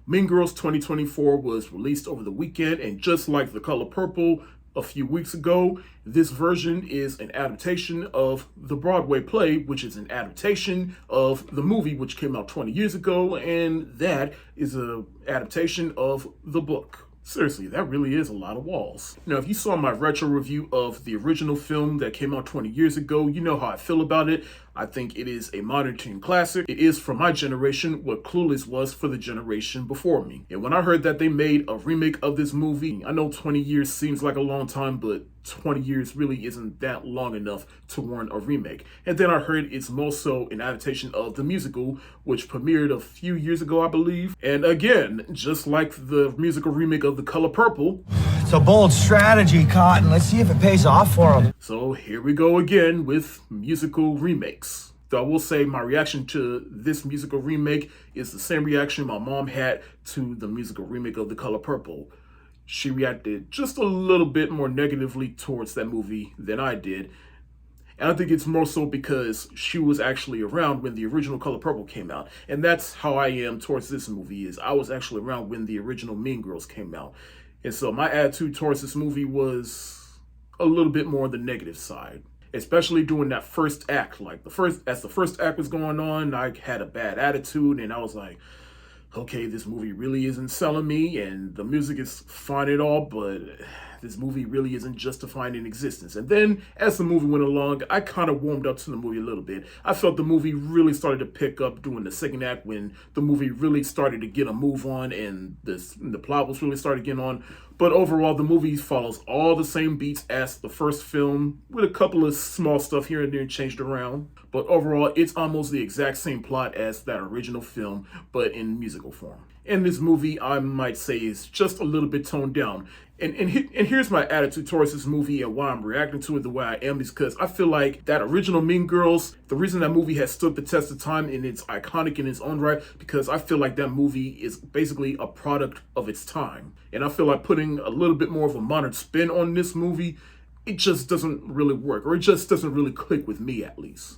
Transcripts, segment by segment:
Mean Girls 2024 was released over the weekend, and just like The Color Purple a few weeks ago, this version is an adaptation of the Broadway play, which is an adaptation of the movie which came out 20 years ago, and that is an adaptation of the book. Seriously, that really is a lot of walls. Now, if you saw my retro review of the original film that came out 20 years ago, you know how I feel about it. I think it is a modern teen classic. It is for my generation what Clueless was for the generation before me. And when I heard that they made a remake of this movie, I know 20 years seems like a long time, but 20 years really isn't that long enough to warrant a remake. And then I heard it's more so an adaptation of the musical, which premiered a few years ago, I believe. And again, just like the musical remake of The Color Purple, it's a bold strategy, Cotton. Let's see if it pays off for them. So here we go again with musical remakes. So I will say my reaction to this musical remake is the same reaction my mom had to the musical remake of The Color Purple. She reacted just a little bit more negatively towards that movie than I did. And I think it's more so because she was actually around when the original Color Purple came out. And that's how I am towards this movie, is I was actually around when the original Mean Girls came out. And so my attitude towards this movie was a little bit more on the negative side, especially during that first act. Like as the first act was going on, I had a bad attitude and I was like, okay, this movie really isn't selling me, and the music is fine and all, but this movie really isn't justifying in existence. And then as the movie went along, I kind of warmed up to the movie a little bit. I felt the movie really started to pick up during the second act, when the movie really started to get a move on and the plot was really started getting on. But overall, the movie follows all the same beats as the first film, with a couple of small stuff here and there changed around. But overall, it's almost the exact same plot as that original film, but in musical form. And this movie, I might say, is just a little bit toned down. And here's my attitude towards this movie and why I'm reacting to it the way I am, is because I feel like that original Mean Girls, the reason that movie has stood the test of time and it's iconic in its own right, because I feel like that movie is basically a product of its time. And I feel like putting a little bit more of a modern spin on this movie, it just doesn't really work, or it just doesn't really click with me, at least.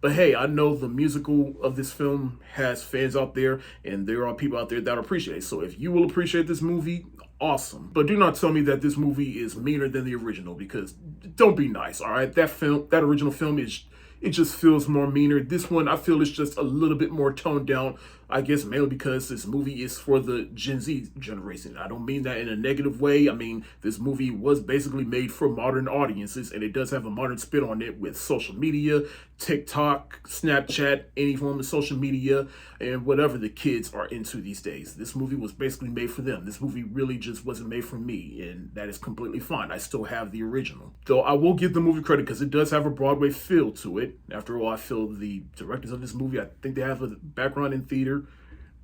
But hey, I know the musical of this film has fans out there, and there are people out there that appreciate it. So if you will appreciate this movie, awesome. But do not tell me that this movie is meaner than the original, because don't be nice, all right? That original film it just feels more meaner. This one, I feel, is just a little bit more toned down. I guess mainly because this movie is for the Gen Z generation. I don't mean that in a negative way. I mean, this movie was basically made for modern audiences, and it does have a modern spin on it with social media, TikTok, Snapchat, any form of social media, and whatever the kids are into these days. This movie was basically made for them. This movie really just wasn't made for me, and that is completely fine. I still have the original. Though I will give the movie credit because it does have a Broadway feel to it. After all, I feel the directors of this movie, I think they have a background in theater,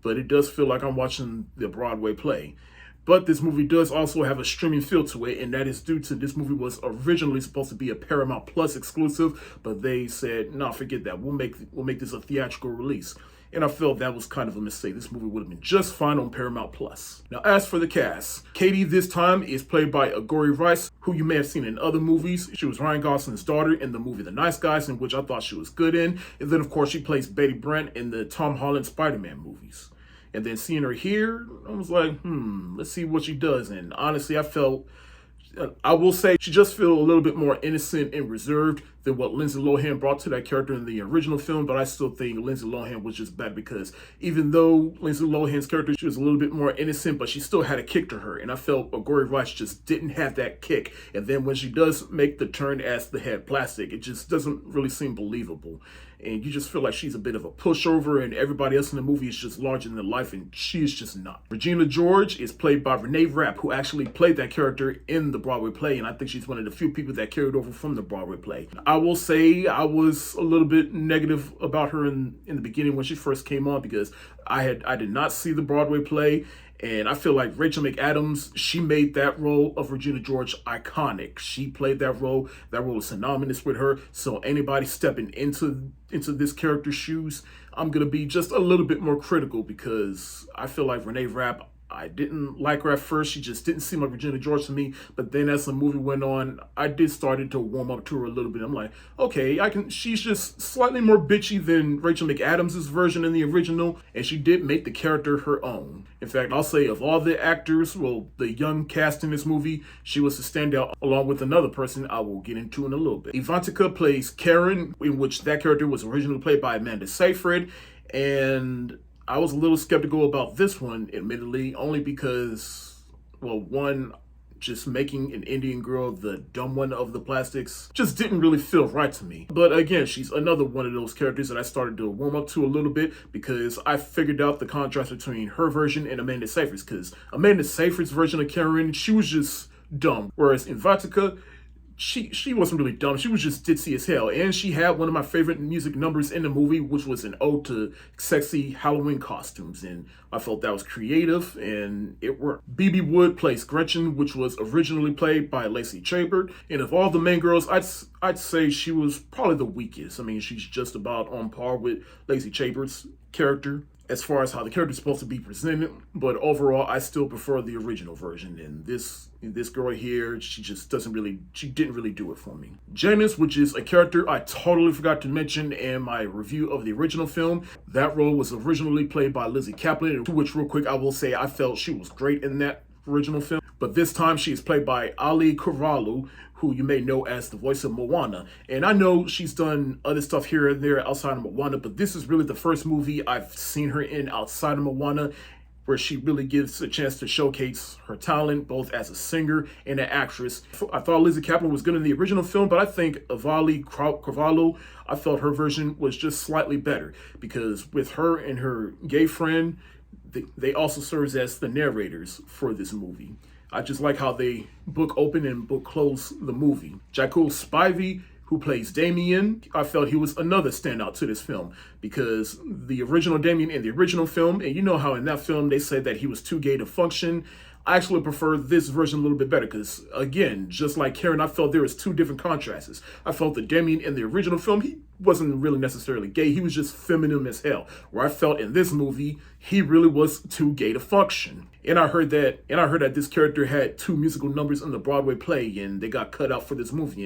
but it does feel like I'm watching the Broadway play. But this movie does also have a streaming feel to it, and that is due to this movie was originally supposed to be a Paramount Plus exclusive, but they said, no, forget that. We'll make this a theatrical release. And I felt that was kind of a mistake. This movie would have been just fine on Paramount Plus. Now, as for the cast, Katie this time is played by Agori Rice, who you may have seen in other movies. She was Ryan Gosling's daughter in the movie The Nice Guys, in which I thought she was good in. And then, of course, she plays Betty Brant in the Tom Holland Spider-Man movies. And then seeing her here, I was like, let's see what she does. And honestly, I will say she just feels a little bit more innocent and reserved than what Lindsay Lohan brought to that character in the original film, but I still think Lindsay Lohan was just bad, because even though Lindsay Lohan's character, she was a little bit more innocent, but she still had a kick to her, and I felt Agori Rice just didn't have that kick. And then when she does make the turn as the head plastic, it just doesn't really seem believable. And you just feel like she's a bit of a pushover, and everybody else in the movie is just larger than life, and she is just not. Regina George is played by Renee Rapp, who actually played that character in the Broadway play, and I think she's one of the few people that carried over from the Broadway play. I will say I was a little bit negative about her in the beginning when she first came on, because I did not see the Broadway play. And I feel like Rachel McAdams, she made that role of Regina George iconic. She played that role. That role is synonymous with her. So anybody stepping into this character's shoes, I'm going to be just a little bit more critical, because I feel like Renee Rapp, I didn't like her at first. She just didn't seem like Regina George to me. But then as the movie went on, I did started to warm up to her a little bit. I'm like, okay, she's just slightly more bitchy than Rachel McAdams' version in the original, and she did make the character her own. In fact, I'll say of all the actors, well, the young cast in this movie, she was the standout along with another person I will get into in a little bit. Ivantika plays Karen, in which that character was originally played by Amanda Seyfried, and I was a little skeptical about this one, admittedly, only because, well, one, just making an Indian girl the dumb one of the plastics just didn't really feel right to me. But again, she's another one of those characters that I started to warm up to a little bit because I figured out the contrast between her version and Amanda Seyfried's, because Amanda Seyfried's version of Karen, she was just dumb, whereas Ivantika, she wasn't really dumb. She was just ditzy as hell. And she had one of my favorite music numbers in the movie, which was an ode to sexy Halloween costumes. And I felt that was creative and it worked. Bebe Wood plays Gretchen, which was originally played by Lacey Chabert. And of all the main girls, I'd say she was probably the weakest. I mean, she's just about on par with Lacey Chabert's character as far as how the character is supposed to be presented, but overall, I still prefer the original version. And this girl here, she didn't really do it for me. Janice, which is a character I totally forgot to mention in my review of the original film, that role was originally played by Lizzie Kaplan, to which real quick I will say I felt she was great in that original film. But this time she is played by Ali Kavalu, who you may know as the voice of Moana. And I know she's done other stuff here and there outside of Moana, but this is really the first movie I've seen her in outside of Moana where she really gives a chance to showcase her talent, both as a singer and an actress. I thought Lizzie Kaplan was good in the original film, but I think Avali Kavalu, I felt her version was just slightly better, because with her and her gay friend, they also serve as the narrators for this movie. I just like how they book open and book close the movie. Jakul Spivey, who plays Damien, I felt he was another standout to this film, because the original Damien in the original film, and you know how in that film they said that he was too gay to function, I actually prefer this version a little bit better because, again, just like Karen, I felt there was two different contrasts. I felt that Damien in the original film, he wasn't really necessarily gay. He was just feminine as hell. Where I felt in this movie, he really was too gay to function. And I heard that this character had 2 musical numbers in the Broadway play, and they got cut out for this movie.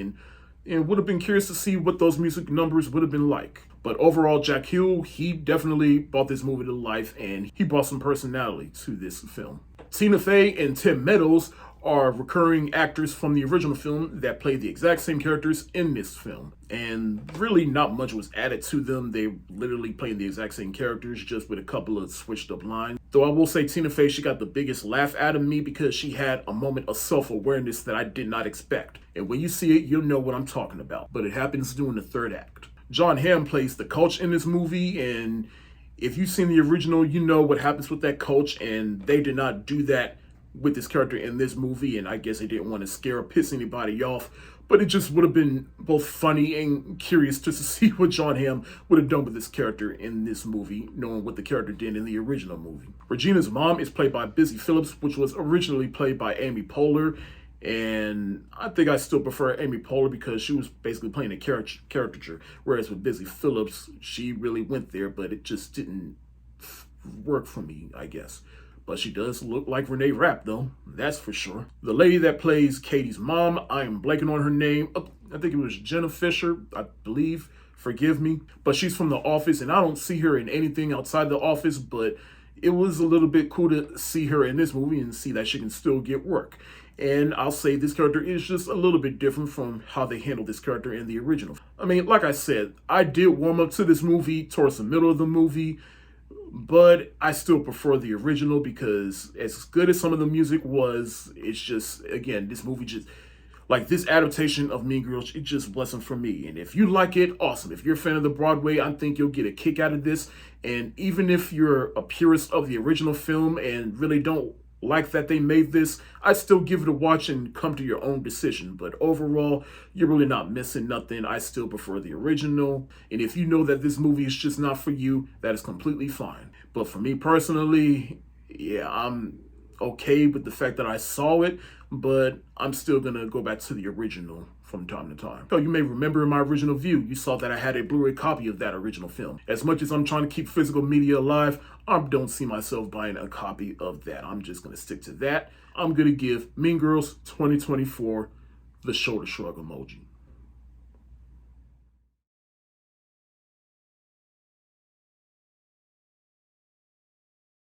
And would have been curious to see what those music numbers would have been like. But overall, Jack Hill, he definitely brought this movie to life, and he brought some personality to this film. Tina Fey and Tim Meadows are recurring actors from the original film that played the exact same characters in this film. And really not much was added to them. They literally played the exact same characters, just with a couple of switched up lines. Though I will say Tina Fey, she got the biggest laugh out of me because she had a moment of self-awareness that I did not expect. And when you see it, you'll know what I'm talking about. But it happens during the 3rd act. John Hamm plays the coach in this movie, and if you've seen the original, you know what happens with that coach, and they did not do that with this character in this movie, and I guess they didn't want to scare or piss anybody off, but it just would have been both funny and curious just to see what John Hamm would have done with this character in this movie, knowing what the character did in the original movie. Regina's mom is played by Busy Phillips, which was originally played by Amy Poehler, and I think I still prefer Amy Poehler because she was basically playing a caricature, whereas with Busy Phillips, she really went there, but it just didn't work for me, I guess. But she does look like Renee Rapp, though, that's for sure. The lady that plays Katie's mom, I am blanking on her name. I think it was Jenna Fisher, I believe. Forgive me. But she's from The Office, and I don't see her in anything outside The Office, but it was a little bit cool to see her in this movie and see that she can still get work. And I'll say this character is just a little bit different from how they handled this character in the original. I mean, like I said, I did warm up to this movie towards the middle of the movie, but I still prefer the original because as good as some of the music was, it's just, again, this movie just, like this adaptation of Mean Girls, it just wasn't for me. And if you like it, awesome. If you're a fan of the Broadway, I think you'll get a kick out of this. And even if you're a purist of the original film and really don't like that they made this, I'd still give it a watch and come to your own decision. But overall, you're really not missing nothing. I still prefer the original. And if you know that this movie is just not for you, that is completely fine. But for me personally, yeah, I'm okay with the fact that I saw it, but I'm still gonna go back to the original from time to time. So you may remember in my original view, you saw that I had a Blu-ray copy of that original film. As much as I'm trying to keep physical media alive, I don't see myself buying a copy of that. I'm just going to stick to that. I'm going to give Mean Girls 2024 the shoulder shrug emoji.